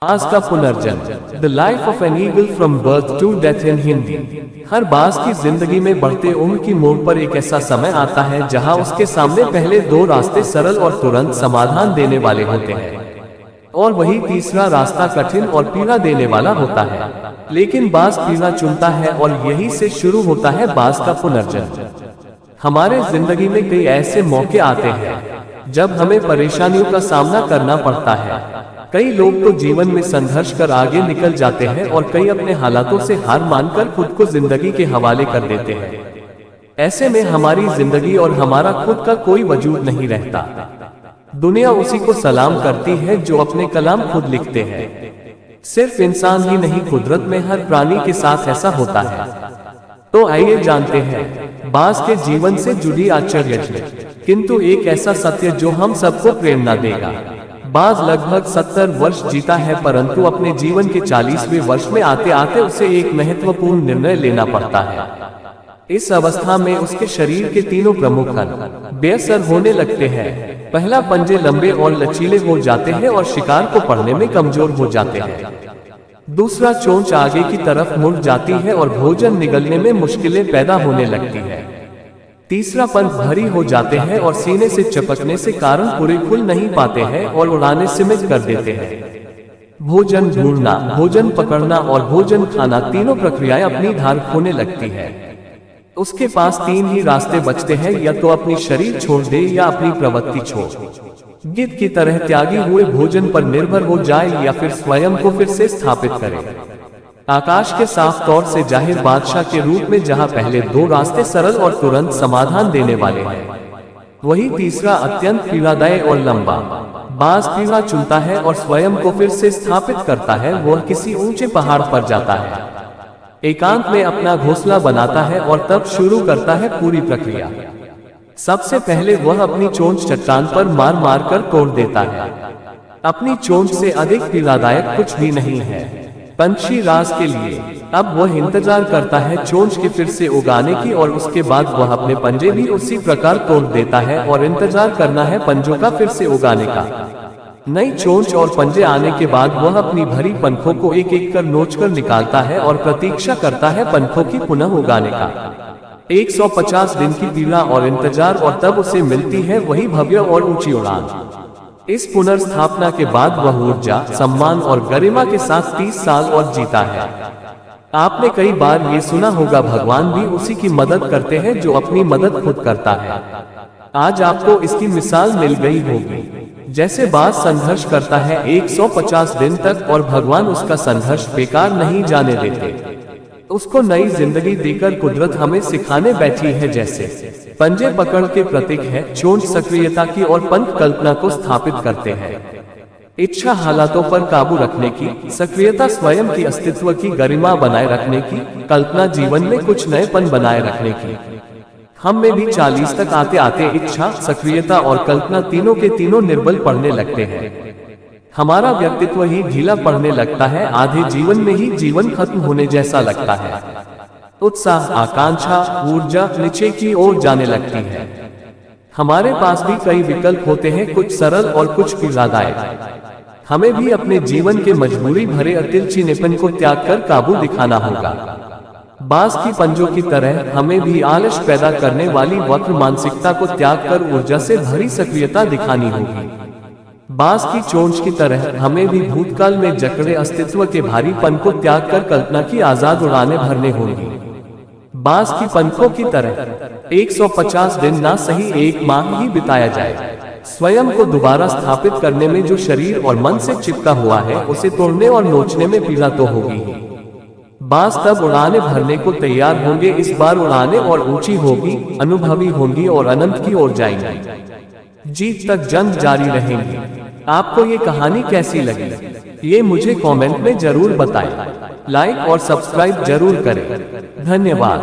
बाज का पुनर्जन्म, the life of an eagle from birth to death in Hindi. हर बाज की जिंदगी में बढ़ते उम्र की मोड़ पर एक ऐसा समय आता है जहां उसके सामने पहले दो रास्ते सरल और तुरंत समाधान देने वाले होते हैं, और वही तीसरा रास्ता कठिन और पीड़ा देने वाला होता है। लेकिन बाज पीड़ा चुनता है और यही से शुरू होता है बाज का पुनर्जन्म। हमारे जिंदगी में कई ऐसे मौके आते हैं जब हमें परेशानियों का सामना करना पड़ता है। कई लोग तो जीवन में संघर्ष कर आगे निकल जाते हैं और कई अपने हालातों से हार मानकर खुद को जिंदगी के हवाले कर देते हैं। ऐसे में हमारी जिंदगी और हमारा खुद का कोई वजूद नहीं रहता। दुनिया उसी को सलाम करती है जो अपने कलाम खुद लिखते हैं। सिर्फ इंसान ही नहीं, कुदरत में हर प्राणी के साथ ऐसा होता है। तो आइए जानते हैं बाज के जीवन से जुड़ी आश्चर्य किंतु एक ऐसा सत्य जो हम सबको प्रेरणा देगा। बाज लगभग 70 वर्ष जीता है, परंतु अपने जीवन के 40वें वर्ष में आते आते उसे एक महत्वपूर्ण निर्णय लेना पड़ता है। इस अवस्था में उसके शरीर के तीनों प्रमुख अंग बेअसर होने लगते हैं। पहला, पंजे लंबे और लचीले हो जाते हैं और शिकार को पकड़ने में कमजोर हो जाते हैं। दूसरा, चोंच आगे की तरफ मुड़ जाती है और भोजन निगलने में मुश्किलें पैदा होने लगती है। तीसरा, पंख भारी हो जाते हैं और सीने से चपकने से कारण पूरे खुल नहीं पाते हैं और उड़ाने सिमट कर देते हैं। भोजन ढूंढना, भोजन पकड़ना और भोजन खाना, तीनों प्रक्रियाएं अपनी धार खोने लगती है। उसके पास तीन ही रास्ते बचते हैं, या तो अपनी शरीर छोड़ दे या अपनी प्रवृत्ति छोड़ गिद्ध की तरह त्यागी हुए भोजन पर निर्भर हो जाए, या फिर स्वयं को फिर से स्थापित करे आकाश के साफ तौर से जाहिर बादशाह के रूप में। जहां पहले दो रास्ते सरल और तुरंत समाधान देने वाले हैं, वही तीसरा अत्यंत पीड़ादायक और लंबा। बाज पीड़ा चुनता है और स्वयं को फिर से स्थापित करता है। वह किसी ऊंचे पहाड़ पर जाता है, एकांत में अपना घोंसला बनाता है और तब शुरू करता है पूरी प्रक्रिया। सबसे पहले वह अपनी चोंच चट्टान पर मार मार कर तोड़ देता है। अपनी चोंच से अधिक पीड़ादायक कुछ भी नहीं है पंछी राज के लिए। अब वह इंतजार करता है चोंच के फिर से उगाने की, और उसके बाद वह अपने पंजे भी उसी प्रकार तोड़ देता है और इंतजार करना है पंजों का फिर से उगाने का। नई चोंच और पंजे आने के बाद वह अपनी भरी पंखों को एक एक कर नोचकर निकालता है और प्रतीक्षा करता है पंखों की पुनः उगाने का। 150 दिन की पीड़ा और इंतजार, और तब उसे मिलती है वही भव्य और ऊंची उड़ान। इस पुनर्स्थापना के बाद वह ऊर्जा, सम्मान और गरिमा के साथ 30 साल और जीता है। आपने कई बार ये सुना होगा, भगवान भी उसी की मदद करते हैं जो अपनी मदद खुद करता है। आज आपको इसकी मिसाल मिल गई होगी। जैसे बाज संघर्ष करता है 150 दिन तक, और भगवान उसका संघर्ष बेकार नहीं जाने देते। उसको नई जिंदगी देकर कुदरत हमें सिखाने बैठी है। जैसे पंजे पकड़ के प्रतीक है, चोंच सक्रियता की और पंख कल्पना को स्थापित करते हैं। इच्छा हालातों पर काबू रखने की, सक्रियता स्वयं की अस्तित्व की गरिमा बनाए रखने की, कल्पना जीवन में कुछ नएपन बनाए रखने की। हम में भी 40 तक आते आते इच्छा, सक्रियता और कल्पना तीनों के तीनों निर्बल पड़ने लगते हैं। हमारा व्यक्तित्व ही ढीला पड़ने लगता है। आधे जीवन में ही जीवन खत्म होने जैसा लगता है। उत्साह, आकांक्षा, ऊर्जा नीचे की ओर जाने लगती है। हमारे पास भी कई विकल्प होते हैं, कुछ सरल और कुछ पीड़ादायक। हमें भी अपने जीवन के मजबूरी भरे अतिलचीनेपन को त्याग कर काबू दिखाना होगा। बाज की पंजों की तरह हमें भी आलस पैदा करने वाली वक्र मानसिकता को त्याग कर ऊर्जा से भरी सक्रियता दिखानी होगी। बाज की चोंच की तरह हमें भी भूतकाल में जकड़े अस्तित्व के भारीपन को त्याग कर कल्पना की आजाद उड़ानें भरने होंगी। बाज की पंखों की तरह 150 दिन ना सही 1 माह ही बिताया जाए। स्वयं को दोबारा स्थापित करने में जो शरीर और मन से चिपका हुआ है, उसे तोड़ने और नोचने में पीड़ा तो होगी। बाज तब उड़ाने भरने को तैयार होंगे। इस बार उड़ाने और ऊंची होगी, अनुभवी होंगी और अनंत की ओर जाएंगी। जीत तक जंग जारी रहेंगी। आपको ये कहानी कैसी लगी, ये मुझे कमेंट में जरूर बताएं। लाइक और सब्सक्राइब जरूर करें। धन्यवाद।